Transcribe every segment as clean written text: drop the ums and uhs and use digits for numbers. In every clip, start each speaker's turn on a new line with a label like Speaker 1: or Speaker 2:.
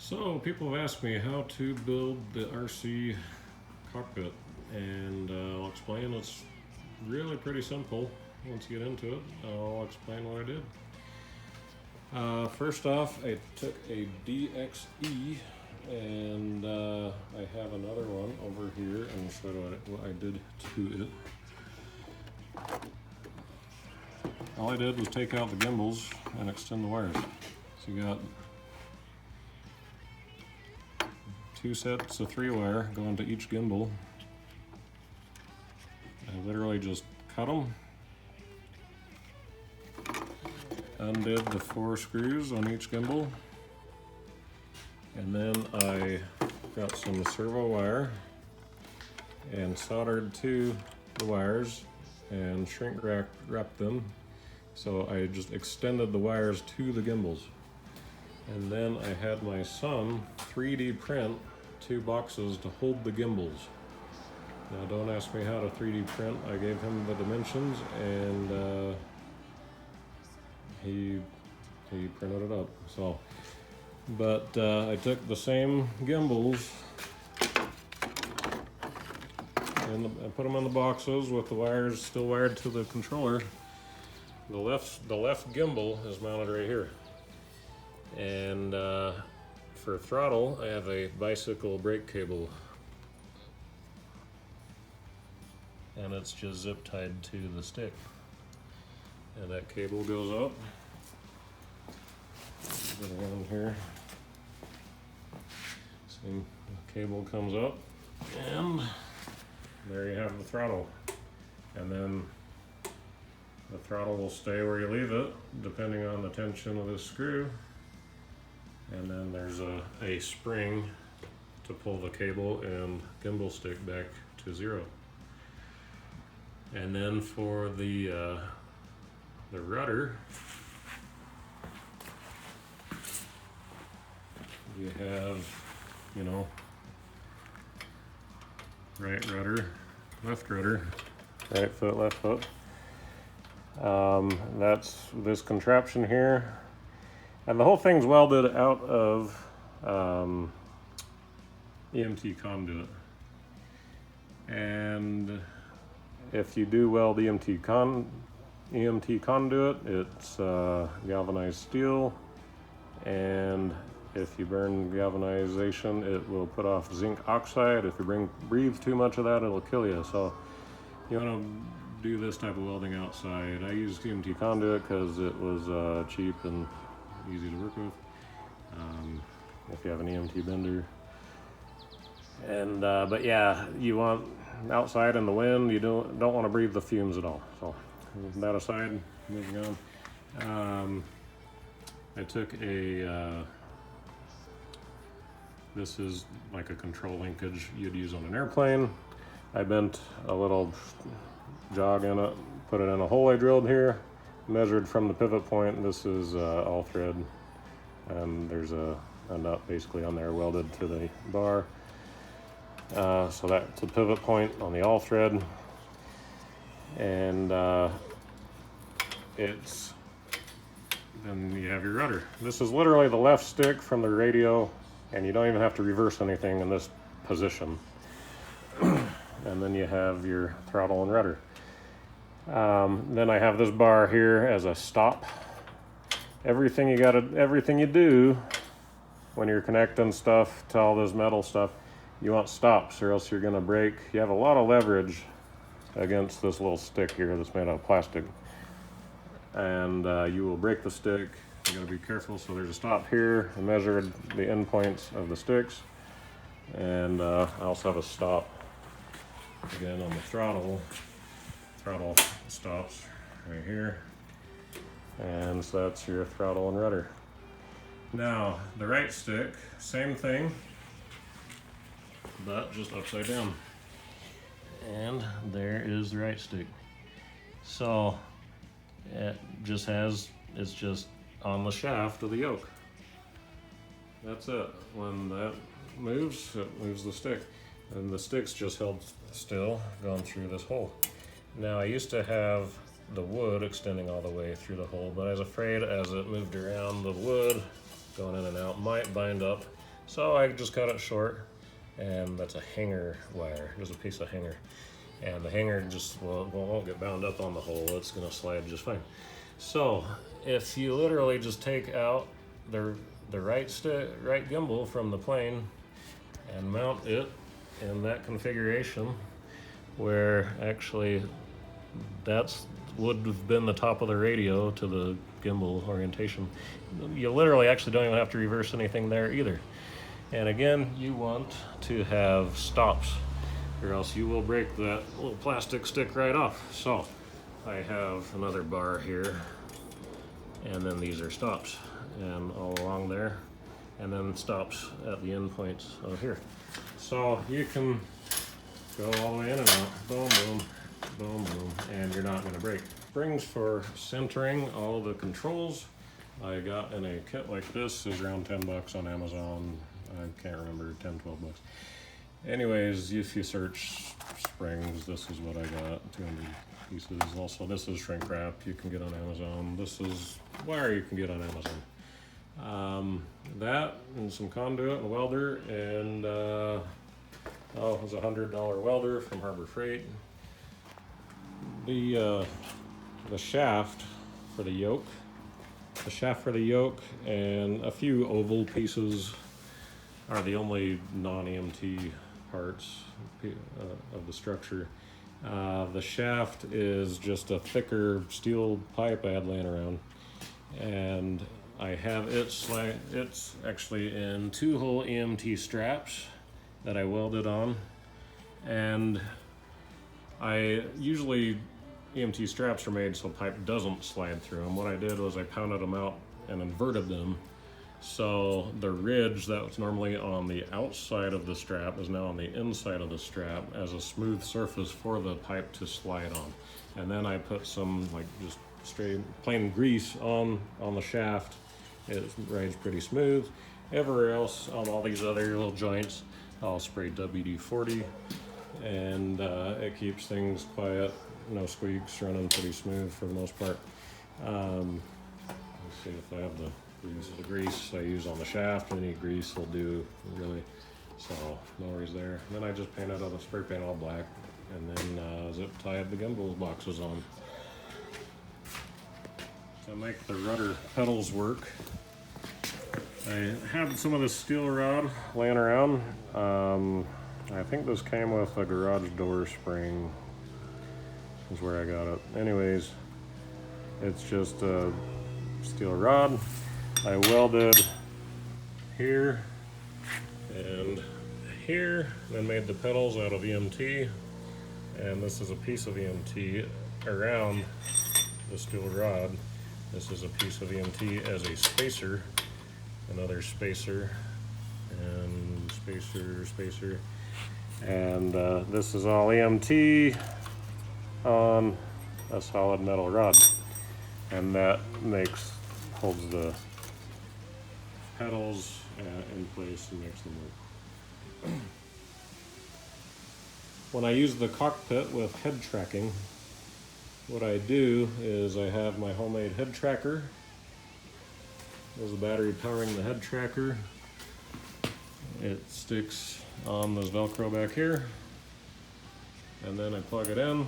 Speaker 1: So people have asked me how to build the RC cockpit, and I'll explain. It's really pretty simple. Once you get into it, I'll explain what I did. First off, I took a DXE, and I have another one over here, and show you what I did to it. All I did was take out the gimbals and extend the wires. So you got two sets of 3-wire going to each gimbal. I literally just cut them, undid the 4 screws on each gimbal, and then I got some servo wire and soldered to the wires and shrink wrapped them. So I just extended the wires to the gimbals. And then I had my son 3D print 2 boxes to hold the gimbals. Now don't ask me how to 3D print. I gave him the dimensions, and he printed it up. So, but I took the same gimbals and I put them in the boxes with the wires still wired to the controller. The left gimbal is mounted right here. And for throttle, I have a bicycle brake cable, and it's just zip tied to the stick. And that cable goes up. Get around here. See, the cable comes up, and there you have the throttle. And then the throttle will stay where you leave it, depending on the tension of this screw. And then there's a spring to pull the cable and gimbal stick back to 0. And then for the rudder, you have, right rudder, left rudder, right foot, left foot. That's this contraption here. And the whole thing's welded out of EMT conduit. And if you do weld EMT conduit, it's galvanized steel. And if you burn galvanization, it will put off zinc oxide. If you breathe too much of that, it'll kill you. So you want to do this type of welding outside. I used EMT conduit because it was cheap and easy to work with, if you have an EMT bender. And but yeah, you want outside in the wind. You don't want to breathe the fumes at all. So that aside, moving on. I took a this is like a control linkage you'd use on an airplane. I bent a little jog in it, put it in a hole I drilled here, measured from the pivot point. This is all thread, and there's a nut basically on there welded to the bar. So that's a pivot point on the all thread, and then you have your rudder. This is literally the left stick from the radio, and you don't even have to reverse anything in this position. And then you have your throttle and rudder. Then I have this bar here as a stop. Everything you do when you're connecting stuff to all this metal stuff, you want stops, or else you're gonna break. You have a lot of leverage against this little stick here that's made out of plastic, and you will break the stick. You gotta be careful. So there's a stop here. I measured the end points of the sticks, and I also have a stop again on the throttle. Throttle stops right here, and so that's your throttle and rudder. Now the right stick, same thing, but just upside down, and there is the right stick. So it's just on the shaft of the yoke. That's it. When that moves, it moves the stick, and the stick's just held still going through this hole. Now I used to have the wood extending all the way through the hole, but I was afraid as it moved around, the wood going in and out might bind up So I just cut it short, and that's a hanger wire, just a piece of hanger. And the hanger just won't get bound up on the hole, it's gonna slide just fine. So if you literally just take out the right gimbal from the plane and mount it in that configuration, where actually that's would have been the top of the radio to the gimbal orientation, you literally actually don't even have to reverse anything there either. And again, you want to have stops, or else you will break that little plastic stick right off. So I have another bar here, and then these are stops, and all along there, and then stops at the end points of here. So you can go all the way in and out, boom, boom, boom, boom, and you're not gonna break. Springs for centering all the controls, I got in a kit like this, is around 10 bucks on Amazon. I can't remember, 10, 12 bucks. Anyways, if you search springs, this is what I got, 200 pieces. Also, this is shrink wrap, you can get on Amazon. This is wire you can get on Amazon. That and some conduit and welder, and it was a $100 welder from Harbor Freight. The shaft for the yoke, and a few oval pieces are the only non-EMT parts of the structure. The shaft is just a thicker steel pipe I had laying around, and I have it's actually in 2-hole EMT straps that I welded on, and usually EMT straps are made so pipe doesn't slide through them. What I did was I pounded them out and inverted them, so the ridge that was normally on the outside of the strap is now on the inside of the strap as a smooth surface for the pipe to slide on. And then I put some just straight plain grease on the shaft. It rides pretty smooth. Everywhere else on all these other little joints, I'll spray WD-40, and it keeps things quiet, no squeaks, running pretty smooth for the most part. Let's see if I have the grease I use on the shaft. Any grease will do, really. So no worries there. And then I just painted on the spray paint all black, and then zip tied the gimbal boxes on. To make the rudder pedals work, I had some of this steel rod laying around. I think this came with a garage door spring, is where I got it. Anyways, it's just a steel rod. I welded here and here, then made the pedals out of EMT, and this is a piece of EMT around the steel rod. This is a piece of EMT as a spacer, another spacer, and spacer, and this is all EMT on a solid metal rod, and that holds the pedals in place and makes them work. When I use the cockpit with head tracking, what I do is I have my homemade head tracker. There's a battery powering the head tracker. It sticks on this Velcro back here, and then I plug it in.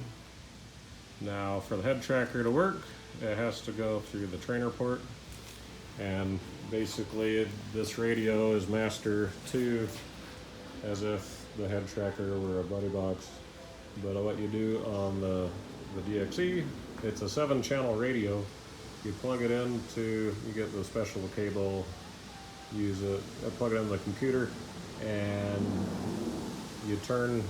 Speaker 1: Now for the head tracker to work, it has to go through the trainer port, and basically this radio is master 2, as if the head tracker were a buddy box. But what you do on the DXE, it's a 7-channel radio. You plug it into, you get the special cable, use it, plug it in the computer, and you turn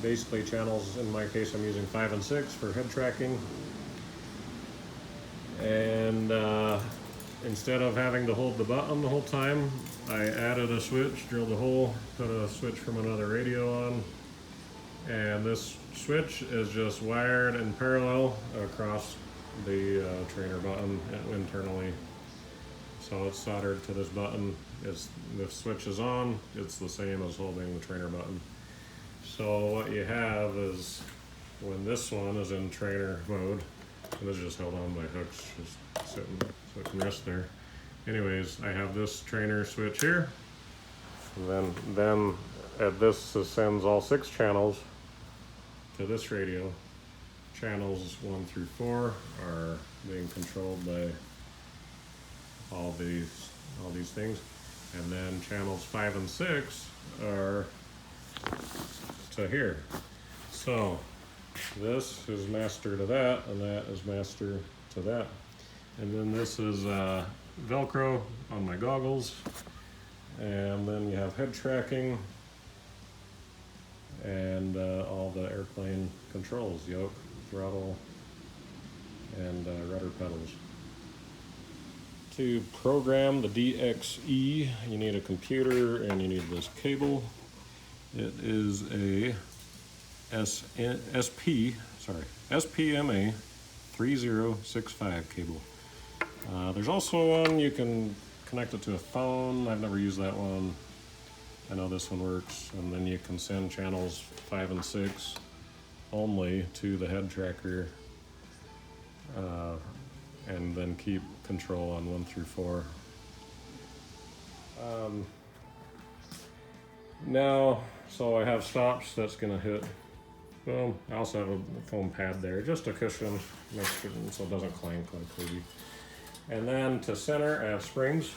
Speaker 1: basically channels. In my case, I'm using 5 and 6 for head tracking. And instead of having to hold the button the whole time, I added a switch, drilled a hole, put a switch from another radio on, and this switch is just wired in parallel across the trainer button internally. So it's soldered to this button. The switch is on, it's the same as holding the trainer button. So what you have is, when this one is in trainer mode, and this is just held on by hooks, just sitting so it can rest there. Anyways, I have this trainer switch here, Then this sends all 6 channels to this radio. Channels 1 through 4 are being controlled by all these things, and then channels 5 and 6 are to here. So this is master to that, and that is master to that. And then this is Velcro on my goggles, and then you have head tracking and all the airplane controls, yoke, throttle, and rudder pedals. To program the DXE, you need a computer and you need this cable. It is a SPMA 3065 cable. There's also one you can connect it to a phone. I've never used that one. I know this one works. And then you can send channels 5 and 6 only to the head tracker, and then keep control on 1 through 4. Now, so I have stops that's gonna hit. Boom. I also have a foam pad there, just a cushion, make sure so it doesn't clank like crazy. And then to center, I have springs.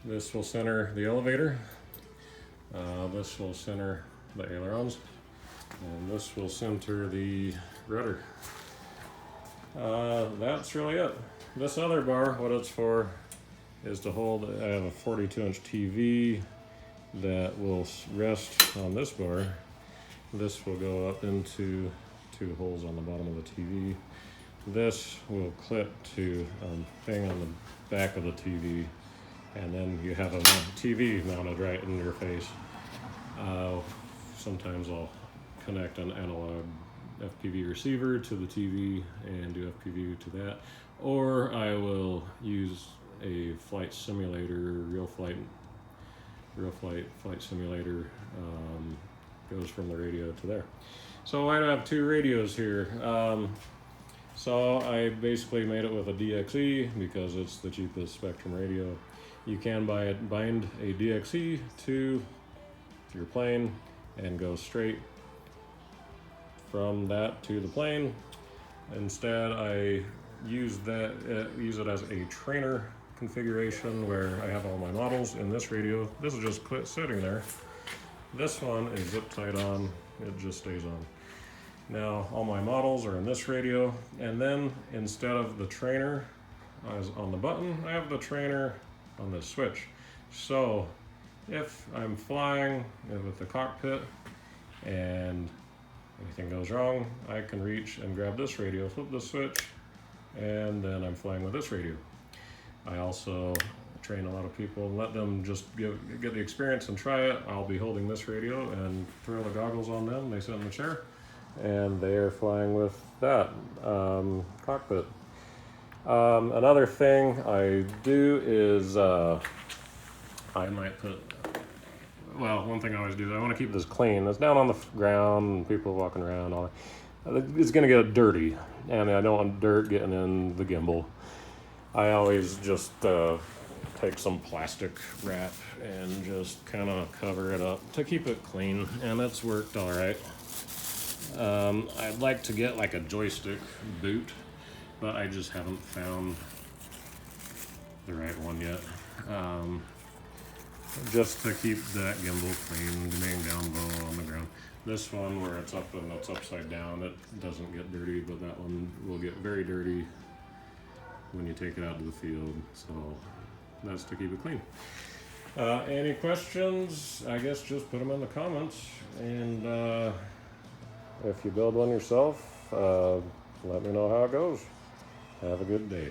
Speaker 1: This will center the elevator. This will center the ailerons, and this will center the rudder. That's really it. This other bar, what it's for, is to hold. I have a 42-inch TV that will rest on this bar. This will go up into 2 holes on the bottom of the TV. This will clip to a thing on the back of the TV, and then you have a TV mounted right in your face. Sometimes I'll connect an analog FPV receiver to the TV and do FPV to that, or I will use a flight simulator, real flight simulator, goes from the radio to there. So I have 2 radios here. So I basically made it with a DXE because it's the cheapest Spectrum radio. You can bind a DXE to your plane and go straight from that to the plane. Instead, I use it as a trainer configuration where I have all my models in this radio. This is just sitting there. This one is zip tied on, it just stays on. Now all my models are in this radio, and then instead of the trainer as on the button, I have the trainer on the switch. So if I'm flying with the cockpit and anything goes wrong, I can reach and grab this radio, flip the switch, and then I'm flying with this radio. I also train a lot of people and let them just get the experience and try it. I'll be holding this radio and throw the goggles on them. They sit in the chair and they are flying with that cockpit. Another thing I do is I might put, well, one thing I always do is I want to keep this clean. It's down on the ground and people walking around. All that. It's going to get dirty, and I don't want dirt getting in the gimbal. I always just take some plastic wrap and just kind of cover it up to keep it clean, and it's worked all right. I'd like to get like a joystick boot, but I just haven't found the right one yet. Just to keep that gimbal clean, being down low on the ground. This one where it's up and it's upside down, it doesn't get dirty, but that one will get very dirty when you take it out to the field. So that's to keep it clean. Any questions? I guess just put them in the comments, and if you build one yourself, let me know how it goes. Have a good day.